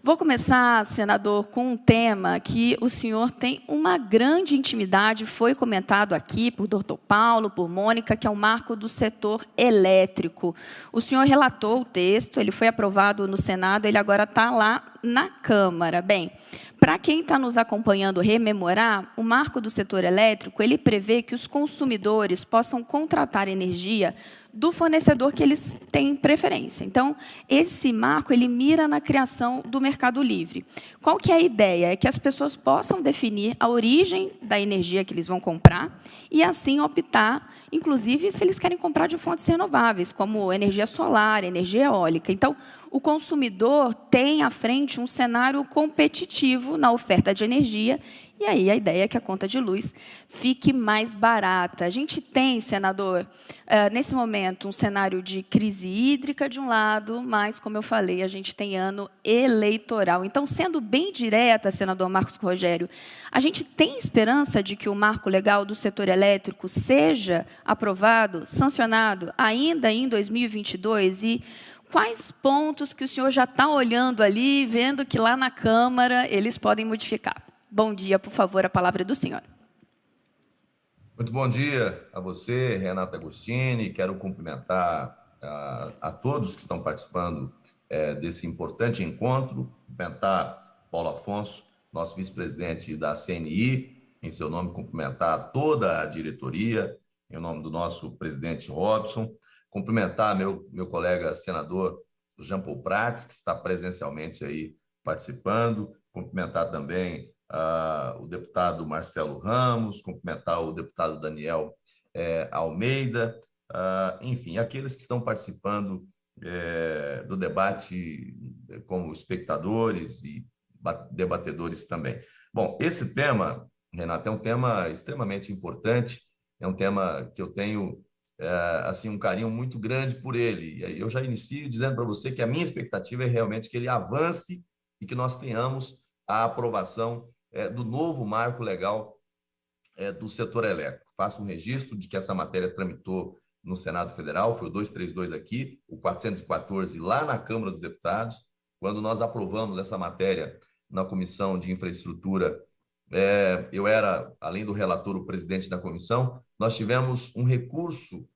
Vou começar, senador, com um tema que o senhor tem uma grande intimidade, foi comentado aqui por doutor Paulo, por Mônica, que é o marco do setor elétrico. O senhor relatou o texto, ele foi aprovado no Senado, ele agora está lá na Câmara. Bem, para quem está nos acompanhando rememorar, o marco do setor elétrico, ele prevê que os consumidores possam contratar energia do fornecedor que eles têm preferência. Então, esse marco, ele mira na criação do mercado livre. Qual que é a ideia? É que as pessoas possam definir a origem da energia que eles vão comprar e, assim, optar, inclusive, se eles querem comprar de fontes renováveis, como energia solar, energia eólica. Então, o consumidor tem à frente um cenário competitivo na oferta de energia, e aí a ideia é que a conta de luz fique mais barata. A gente tem, senador, nesse momento, um cenário de crise hídrica de um lado, mas, como eu falei, a gente tem ano eleitoral. Então, sendo bem direta, senador Marcos Rogério, a gente tem esperança de que o marco legal do setor elétrico seja aprovado, sancionado, ainda em 2022, e quais pontos que o senhor já está olhando ali, vendo que lá na Câmara eles podem modificar? Bom dia, por favor, a palavra é do senhor. Muito bom dia a você, Renata Agostini. Quero cumprimentar a todos que estão participando desse importante encontro, cumprimentar Paulo Afonso, nosso vice-presidente da CNI, em seu nome cumprimentar toda a diretoria, em nome do nosso presidente Robson, cumprimentar meu colega senador Jean Paul Prats, que está presencialmente aí participando, cumprimentar também o deputado Marcelo Ramos, cumprimentar o deputado Daniel Almeida, enfim, aqueles que estão participando do debate como espectadores e debatedores também. Bom, esse tema, Renata, é um tema extremamente importante, é um tema que eu tenho assim, um carinho muito grande por ele. E eu já inicio dizendo para você que a minha expectativa é realmente que ele avance e que nós tenhamos a aprovação do novo marco legal do setor elétrico. Faço um registro de que essa matéria tramitou no Senado Federal, foi o 232 aqui, o 414 lá na Câmara dos Deputados. Quando nós aprovamos essa matéria na Comissão de Infraestrutura, eu era, além do relator, o presidente da comissão, nós tivemos um recurso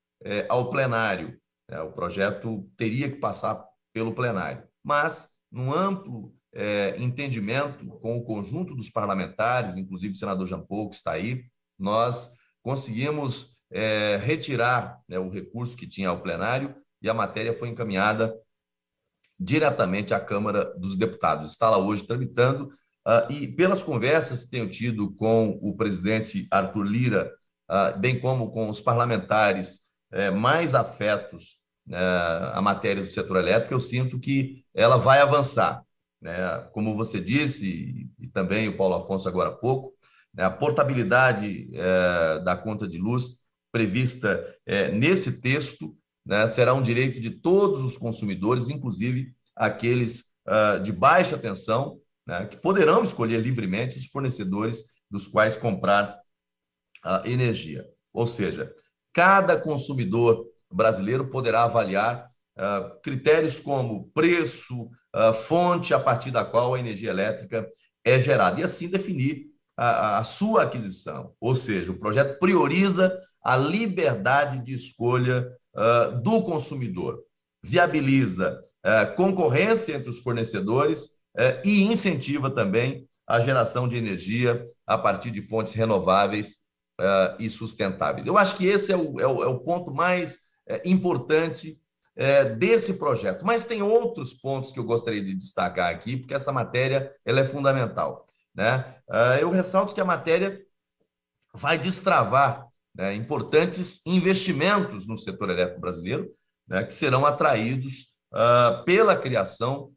ao plenário. O projeto teria que passar pelo plenário, mas, num amplo entendimento com o conjunto dos parlamentares, inclusive o senador Jean Paul, que está aí, nós conseguimos retirar o recurso que tinha ao plenário e a matéria foi encaminhada diretamente à Câmara dos Deputados. Está lá hoje tramitando, e pelas conversas que tenho tido com o presidente Arthur Lira, bem como com os parlamentares mais afetos à matéria do setor elétrico, eu sinto que ela vai avançar. Como você disse, e também o Paulo Afonso agora há pouco, a portabilidade da conta de luz prevista nesse texto será um direito de todos os consumidores, inclusive aqueles de baixa tensão, que poderão escolher livremente os fornecedores dos quais comprar energia. Ou seja, cada consumidor brasileiro poderá avaliar critérios como preço, fonte a partir da qual a energia elétrica é gerada, e assim definir a sua aquisição. Ou seja, o projeto prioriza a liberdade de escolha do consumidor, viabiliza concorrência entre os fornecedores e incentiva também a geração de energia a partir de fontes renováveis e sustentáveis. Eu acho que esse é o ponto mais importante desse projeto. Mas tem outros pontos que eu gostaria de destacar aqui, porque essa matéria ela é fundamental. Eu ressalto que a matéria vai destravar importantes investimentos no setor elétrico brasileiro, que serão atraídos pela criação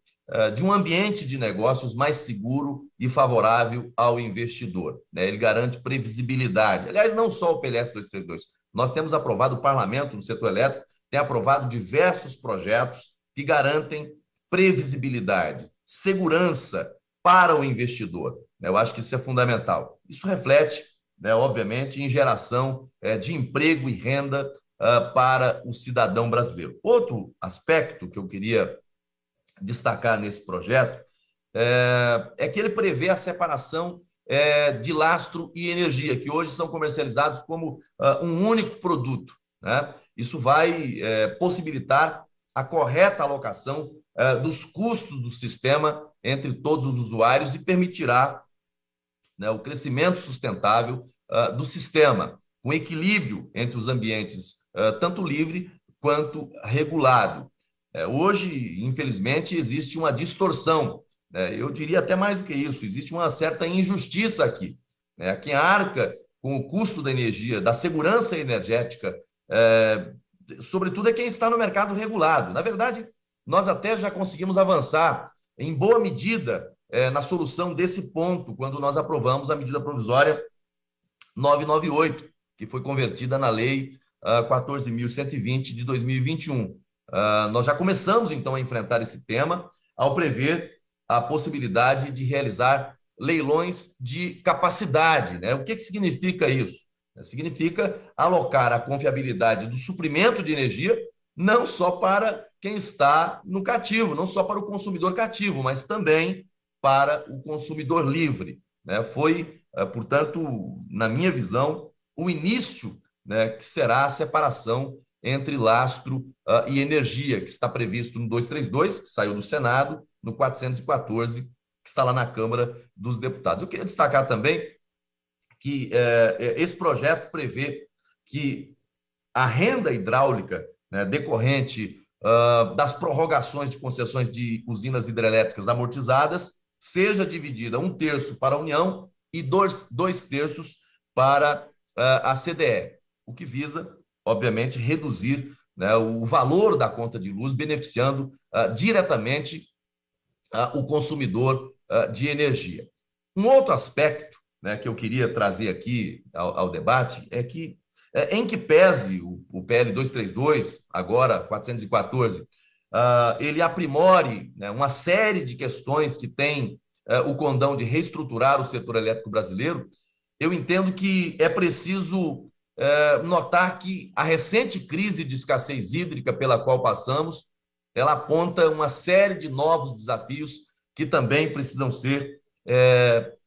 de um ambiente de negócios mais seguro e favorável ao investidor. Ele garante previsibilidade. Aliás, não só o PLS 232. Nós temos aprovado, o parlamento no setor elétrico tem aprovado diversos projetos que garantem previsibilidade, segurança para o investidor. Eu acho que isso é fundamental. Isso reflete, obviamente, em geração de emprego e renda para o cidadão brasileiro. Outro aspecto que eu queria destacar nesse projeto é que ele prevê a separação de lastro e energia, que hoje são comercializados como um único produto, né? Isso vai possibilitar a correta alocação dos custos do sistema entre todos os usuários e permitirá, né, o crescimento sustentável do sistema, com equilíbrio entre os ambientes, tanto livre quanto regulado. Hoje, infelizmente, existe uma distorção, né? Eu diria até mais do que isso, existe uma certa injustiça aqui, né? Quem arca com o custo da energia, da segurança energética, sobretudo é quem está no mercado regulado. Na verdade, nós até já conseguimos avançar em boa medida na solução desse ponto, quando nós aprovamos a medida provisória 998, que foi convertida na lei 14.120 de 2021. Nós já começamos, então, a enfrentar esse tema ao prever a possibilidade de realizar leilões de capacidade, né? O que significa isso? Significa alocar a confiabilidade do suprimento de energia não só para quem está no cativo, não só para o consumidor cativo, mas também para o consumidor livre, né? Foi, portanto, na minha visão, o início, né, que será a separação entre lastro e energia, que está previsto no 232, que saiu do Senado, no 414, que está lá na Câmara dos Deputados. Eu queria destacar também que esse projeto prevê que a renda hidráulica, né, decorrente das prorrogações de concessões de usinas hidrelétricas amortizadas seja dividida 1/3 para a União e 2/3 para a CDE, o que visa, obviamente, reduzir, né, o valor da conta de luz, beneficiando diretamente o consumidor de energia. Um outro aspecto, né, que eu queria trazer aqui ao debate é que, em que pese o PL 232, agora 414, ele aprimore, né, uma série de questões que tem o condão de reestruturar o setor elétrico brasileiro, eu entendo que é preciso notar que a recente crise de escassez hídrica pela qual passamos, ela aponta uma série de novos desafios que também precisam ser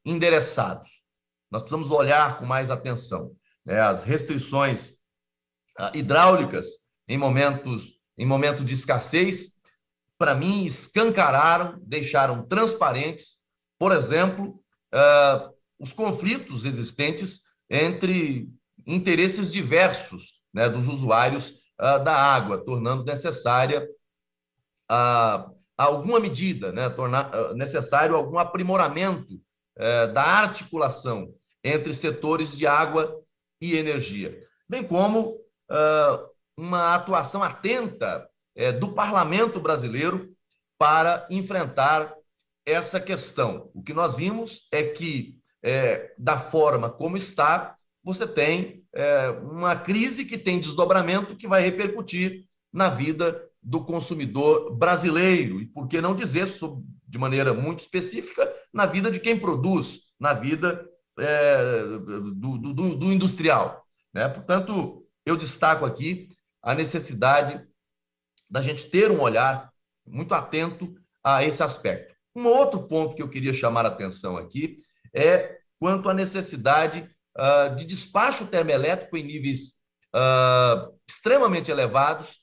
endereçados. Nós precisamos olhar com mais atenção, né? As restrições hidráulicas em momentos de escassez, para mim, escancararam, deixaram transparentes, por exemplo, os conflitos existentes entre interesses diversos, né, dos usuários da água, tornando necessária alguma medida, né, tornar necessário algum aprimoramento da articulação entre setores de água e energia, bem como uma atuação atenta do parlamento brasileiro para enfrentar essa questão. O que nós vimos é que, da forma como está, você tem uma crise que tem desdobramento que vai repercutir na vida do consumidor brasileiro e, por que não dizer, de maneira muito específica, na vida de quem produz, na vida do industrial, né? Portanto, eu destaco aqui a necessidade da gente ter um olhar muito atento a esse aspecto. Um outro ponto que eu queria chamar a atenção aqui é quanto à necessidade de despacho termoelétrico em níveis extremamente elevados,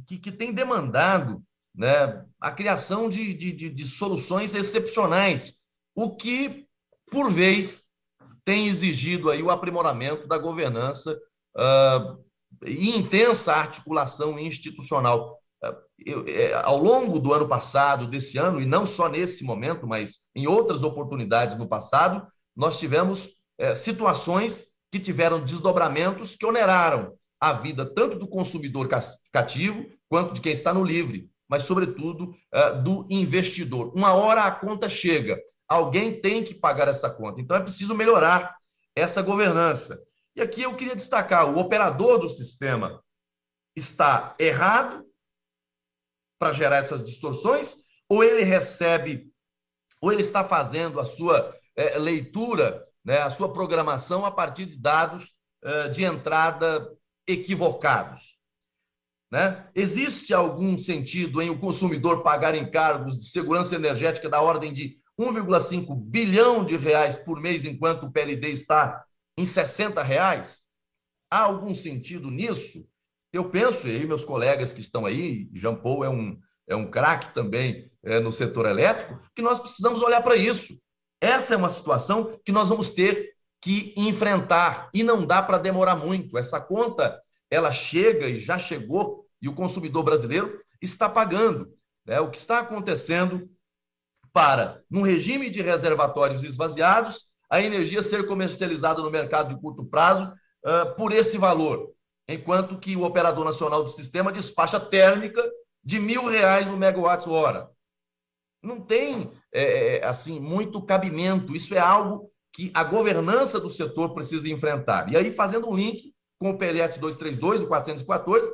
que tem demandado, né, a criação de soluções excepcionais, o que, por vez, tem exigido aí o aprimoramento da governança e intensa articulação institucional. Ao longo do ano passado, desse ano, e não só nesse momento, mas em outras oportunidades no passado, nós tivemos situações que tiveram desdobramentos que oneraram a vida tanto do consumidor cativo quanto de quem está no livre, mas, sobretudo, do investidor. Uma hora a conta chega, alguém tem que pagar essa conta. Então, é preciso melhorar essa governança. E aqui eu queria destacar, o operador do sistema está errado para gerar essas distorções, ou ele recebe, ou ele está fazendo a sua leitura, né, a sua programação a partir de dados de entrada equivocados. né? Existe algum sentido em o consumidor pagar encargos de segurança energética da ordem de 1,5 bilhão de reais por mês, enquanto o PLD está em R$60? Há algum sentido nisso? Eu penso, e aí meus colegas que estão aí, Jean Paul é um craque também no setor elétrico, que nós precisamos olhar para isso. Essa é uma situação que nós vamos ter que enfrentar, e não dá para demorar muito. Essa conta, ela chega e já chegou, e o consumidor brasileiro está pagando, né? O que está acontecendo para, num regime de reservatórios esvaziados, a energia ser comercializada no mercado de curto prazo por esse valor, enquanto que o operador nacional do sistema despacha térmica de R$1.000 o megawatt-hora. Não tem assim muito cabimento. Isso é algo que a governança do setor precisa enfrentar. E aí, fazendo um link com o PLS 232, o 414,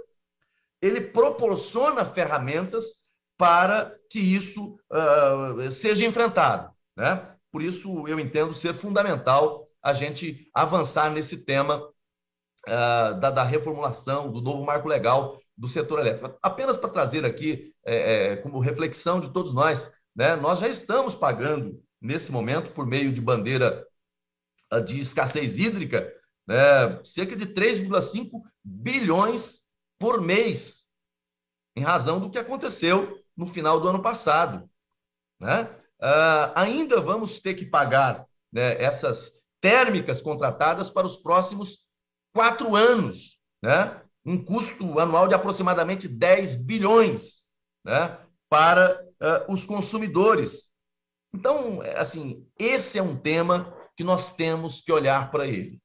ele proporciona ferramentas para que isso seja enfrentado, né? Por isso, eu entendo ser fundamental a gente avançar nesse tema da reformulação, do novo marco legal do setor elétrico. Apenas para trazer aqui como reflexão de todos nós, né? Nós já estamos pagando, nesse momento, por meio de bandeira de escassez hídrica, né, cerca de 3,5 bilhões por mês, em razão do que aconteceu no final do ano passado, né? Ainda vamos ter que pagar, né, essas térmicas contratadas para os próximos 4 anos, né? Um custo anual de aproximadamente 10 bilhões, né, para os consumidores. Então, assim, esse é um tema que nós temos que olhar para ele.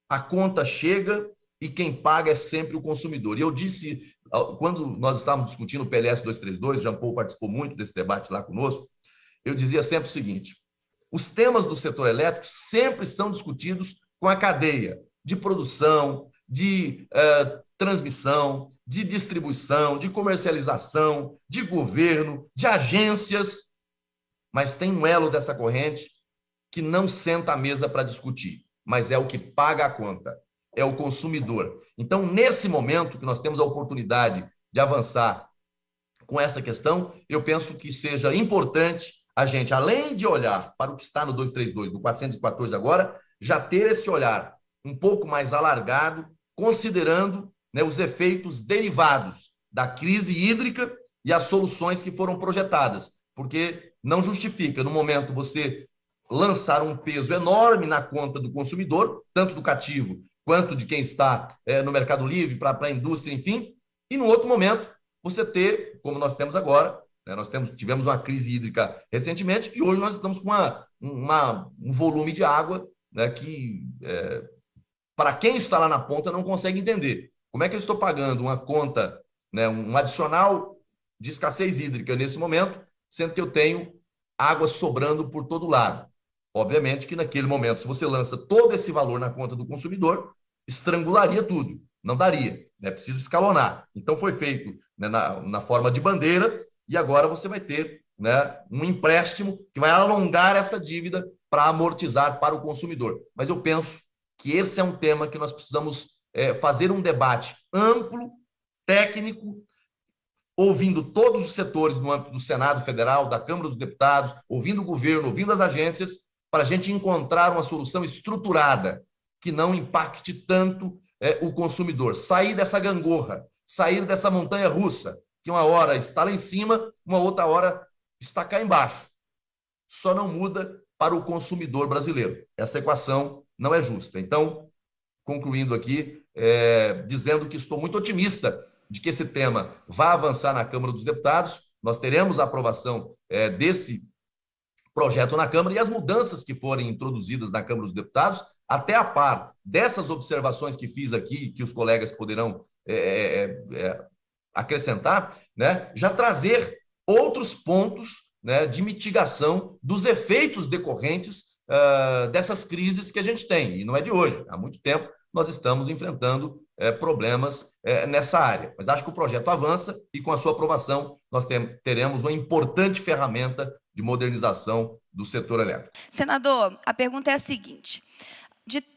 A conta chega e quem paga é sempre o consumidor. E eu disse, quando nós estávamos discutindo o PLS 232, Jean Paul participou muito desse debate lá conosco, eu dizia sempre o seguinte: os temas do setor elétrico sempre são discutidos com a cadeia de produção, de transmissão, de distribuição, de comercialização, de governo, de agências, mas tem um elo dessa corrente que não senta à mesa para discutir, mas é o que paga a conta, é o consumidor. Então, nesse momento que nós temos a oportunidade de avançar com essa questão, eu penso que seja importante a gente, além de olhar para o que está no 232, no 414 agora, já ter esse olhar um pouco mais alargado, considerando, né, os efeitos derivados da crise hídrica e as soluções que foram projetadas, porque não justifica, no momento, você lançar um peso enorme na conta do consumidor, tanto do cativo quanto de quem está no Mercado Livre, para a indústria, enfim, e no outro momento você ter, como nós temos agora, né, tivemos uma crise hídrica recentemente e hoje nós estamos com um volume de água, né, que, para quem está lá na ponta, não consegue entender. Como é que eu estou pagando uma conta, né, um adicional de escassez hídrica nesse momento, sendo que eu tenho água sobrando por todo lado? Obviamente que naquele momento, se você lança todo esse valor na conta do consumidor, estrangularia tudo, não daria, é preciso escalonar. Então foi feito, né, na forma de bandeira, e agora você vai ter, né, um empréstimo que vai alongar essa dívida para amortizar para o consumidor. Mas eu penso que esse é um tema que nós precisamos fazer um debate amplo, técnico, ouvindo todos os setores no âmbito do Senado Federal, da Câmara dos Deputados, ouvindo o governo, ouvindo as agências, para a gente encontrar uma solução estruturada que não impacte tanto o consumidor. Sair dessa gangorra, sair dessa montanha russa, que uma hora está lá em cima, uma outra hora está cá embaixo. Só não muda para o consumidor brasileiro. Essa equação não é justa. Então, concluindo aqui, dizendo que estou muito otimista de que esse tema vai avançar na Câmara dos Deputados, nós teremos a aprovação desse projeto na Câmara e as mudanças que forem introduzidas na Câmara dos Deputados, até a par dessas observações que fiz aqui, que os colegas poderão acrescentar, né, já trazer outros pontos, né, de mitigação dos efeitos decorrentes dessas crises que a gente tem. E não é de hoje, há muito tempo nós estamos enfrentando problemas nessa área. Mas acho que o projeto avança e, com a sua aprovação, nós teremos uma importante ferramenta de modernização do setor elétrico. Senador, a pergunta é a seguinte: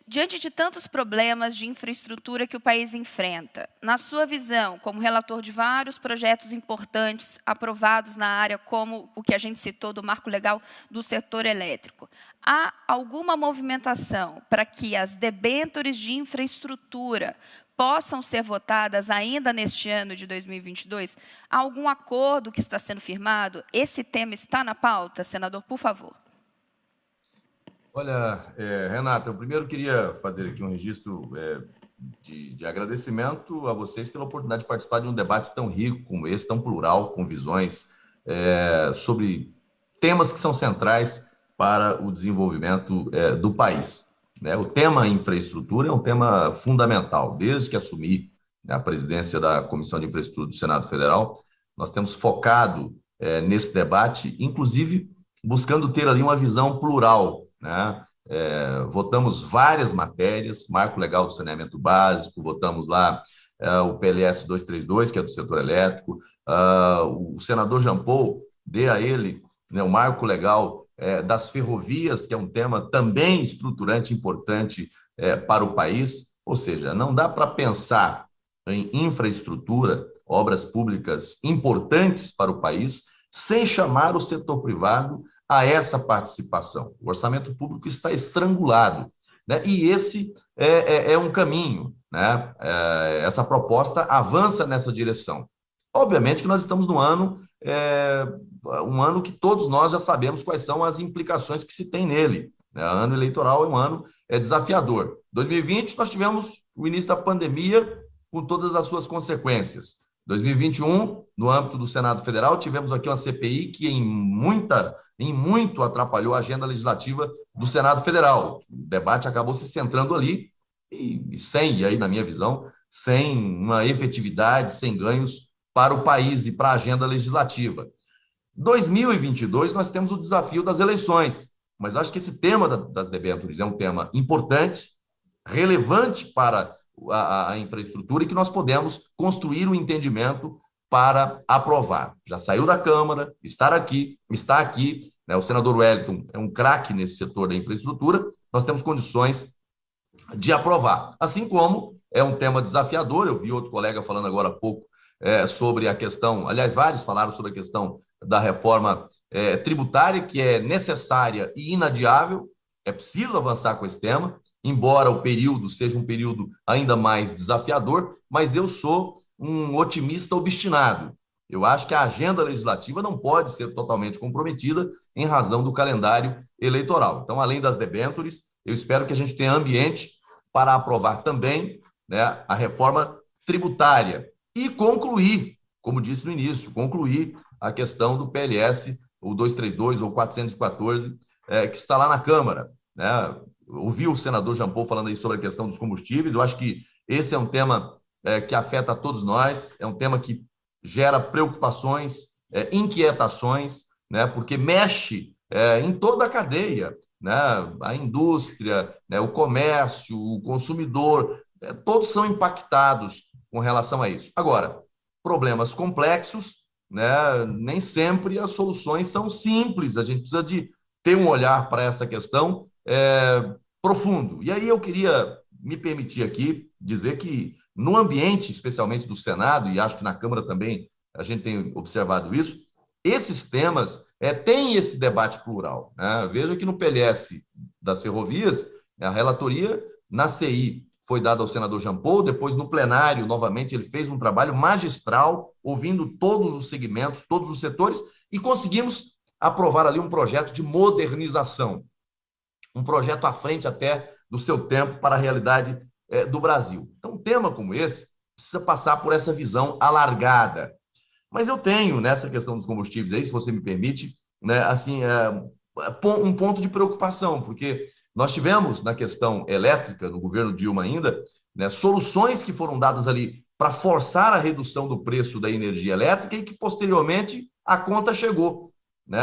Diante de tantos problemas de infraestrutura que o país enfrenta, na sua visão, como relator de vários projetos importantes aprovados na área, como o que a gente citou do marco legal do setor elétrico, há alguma movimentação para que as debêntures de infraestrutura possam ser votadas ainda neste ano de 2022? Há algum acordo que está sendo firmado? Esse tema está na pauta? Senador, por favor. Olha, Renata, eu primeiro queria fazer aqui um registro de agradecimento a vocês pela oportunidade de participar de um debate tão rico como esse, tão plural, com visões sobre temas que são centrais para o desenvolvimento do país. Né? O tema infraestrutura é um tema fundamental. Desde que assumi a presidência da Comissão de Infraestrutura do Senado Federal, nós temos focado nesse debate, inclusive buscando ter ali uma visão plural, né? Votamos várias matérias, marco legal do saneamento básico, votamos lá o PLS 232, que é do setor elétrico, o senador Jean Paul, dê a ele, né, o marco legal das ferrovias, que é um tema também estruturante, importante para o país. Ou seja, não dá para pensar em infraestrutura, obras públicas importantes para o país, sem chamar o setor privado a essa participação. O orçamento público está estrangulado, né? E esse é um caminho, né? Essa proposta avança nessa direção. Obviamente que nós estamos no ano, um ano que todos nós já sabemos quais são as implicações que se tem nele, né? O ano eleitoral é um ano desafiador. 2020, nós tivemos o início da pandemia com todas as suas consequências. 2021, no âmbito do Senado Federal, tivemos aqui uma CPI que em muito atrapalhou a agenda legislativa do Senado Federal. O debate acabou se centrando ali e aí, na minha visão, sem uma efetividade, sem ganhos para o país e para a agenda legislativa. 2022, nós temos o desafio das eleições, mas acho que esse tema das debêntures é um tema importante, relevante para a infraestrutura e que nós podemos construir um entendimento para aprovar. Já saiu da Câmara, está aqui, né? O senador Wellington é um craque nesse setor da infraestrutura, nós temos condições de aprovar. Assim como é um tema desafiador, eu vi outro colega falando agora há pouco sobre a questão, aliás, vários falaram sobre a questão da reforma tributária, que é necessária e inadiável, é preciso avançar com esse tema, embora o período seja um período ainda mais desafiador, mas eu sou um otimista obstinado. Eu acho que a agenda legislativa não pode ser totalmente comprometida em razão do calendário eleitoral. Então, além das debêntures, eu espero que a gente tenha ambiente para aprovar também, né, a reforma tributária e concluir, como disse no início, concluir a questão do PLS, o 232 ou 414, que está lá na Câmara, né? Ouvi o senador Jean Paul falando aí sobre a questão dos combustíveis. Eu acho que esse é um tema que afeta a todos nós, é um tema que gera preocupações, inquietações, né? Porque mexe em toda a cadeia, né? A indústria, né? O comércio, o consumidor, todos são impactados com relação a isso. Agora, problemas complexos, né? Nem sempre as soluções são simples, a gente precisa de ter um olhar para essa questão profundo. E aí eu queria me permitir aqui dizer que no ambiente, especialmente do Senado, e acho que na Câmara também a gente tem observado isso, esses temas têm esse debate plural, né? Veja que no PLS das ferrovias, a relatoria na CI foi dada ao senador Jean Paul, depois no plenário, novamente, ele fez um trabalho magistral, ouvindo todos os segmentos, todos os setores, e conseguimos aprovar ali um projeto de modernização, um projeto à frente até do seu tempo para a realidade do Brasil. Então, um tema como esse precisa passar por essa visão alargada. Mas eu tenho, nessa questão dos combustíveis aí, se você me permite, né, assim, um ponto de preocupação, porque nós tivemos, na questão elétrica, no governo Dilma ainda, né, soluções que foram dadas ali para forçar a redução do preço da energia elétrica e que, posteriormente, a conta chegou, né?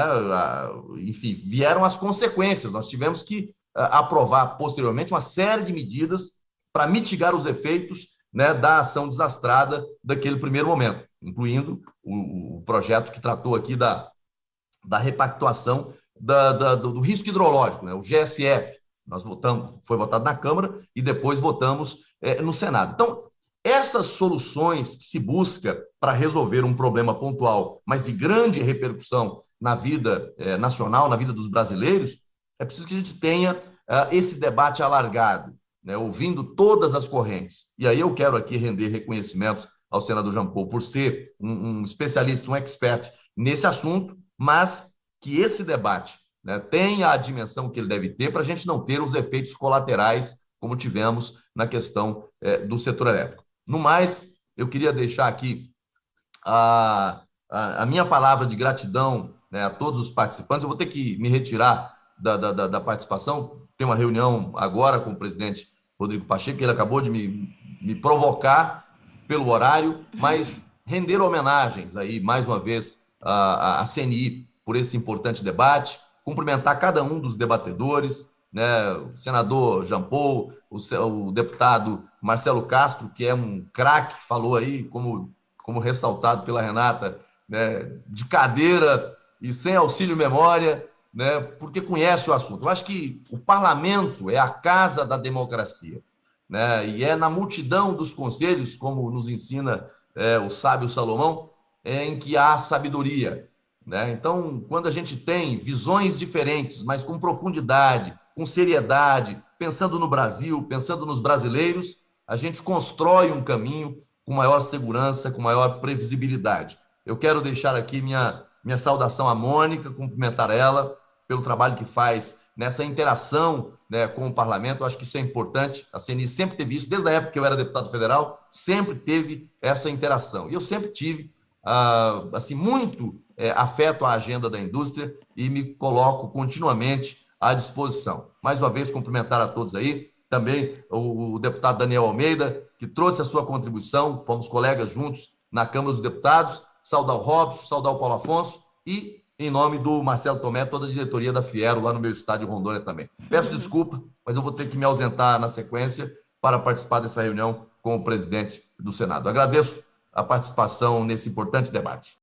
Enfim, vieram as consequências. Nós tivemos que aprovar, posteriormente, uma série de medidas para mitigar os efeitos, né, da ação desastrada daquele primeiro momento, incluindo o projeto que tratou aqui da repactuação do risco hidrológico, né, o GSF, Nós votamos, foi votado na Câmara e depois votamos no Senado. Então, essas soluções que se busca para resolver um problema pontual, mas de grande repercussão na vida nacional, na vida dos brasileiros, é preciso que a gente tenha esse debate alargado, né, ouvindo todas as correntes. E aí eu quero aqui render reconhecimentos ao senador Jean Paul por ser um especialista, um expert nesse assunto, mas que esse debate, né, tenha a dimensão que ele deve ter para a gente não ter os efeitos colaterais como tivemos na questão do setor elétrico. No mais, eu queria deixar aqui a minha palavra de gratidão, né, a todos os participantes. Eu vou ter que me retirar da participação. Tem uma reunião agora com o presidente Rodrigo Pacheco, que ele acabou de me provocar pelo horário, mas render homenagens aí, mais uma vez, à CNI por esse importante debate, cumprimentar cada um dos debatedores, né, o senador Jean Paul, o deputado Marcelo Castro, que é um craque, falou aí, como ressaltado pela Renata, né, de cadeira e sem auxílio memória, né, porque conhece o assunto. Eu acho que o parlamento é a casa da democracia, né, e é na multidão dos conselhos, como nos ensina o sábio Salomão, em que há sabedoria, né? Então, quando a gente tem visões diferentes, mas com profundidade, com seriedade, pensando no Brasil, pensando nos brasileiros, a gente constrói um caminho com maior segurança, com maior previsibilidade. Eu quero deixar aqui minha saudação à Mônica, cumprimentar ela pelo trabalho que faz nessa interação, né, com o parlamento. Eu acho que isso é importante. A CNI sempre teve isso, desde a época que eu era deputado federal, sempre teve essa interação. E eu sempre tive assim, muito afeto à agenda da indústria e me coloco continuamente à disposição. Mais uma vez, cumprimentar a todos aí. Também o deputado Daniel Almeida, que trouxe a sua contribuição, fomos colegas juntos na Câmara dos Deputados. Saudar o Robson, saudar o Paulo Afonso e, em nome do Marcelo Tomé, toda a diretoria da Fiero, lá no meu estado de Rondônia também. Peço desculpa, mas eu vou ter que me ausentar na sequência para participar dessa reunião com o presidente do Senado. Agradeço a participação nesse importante debate.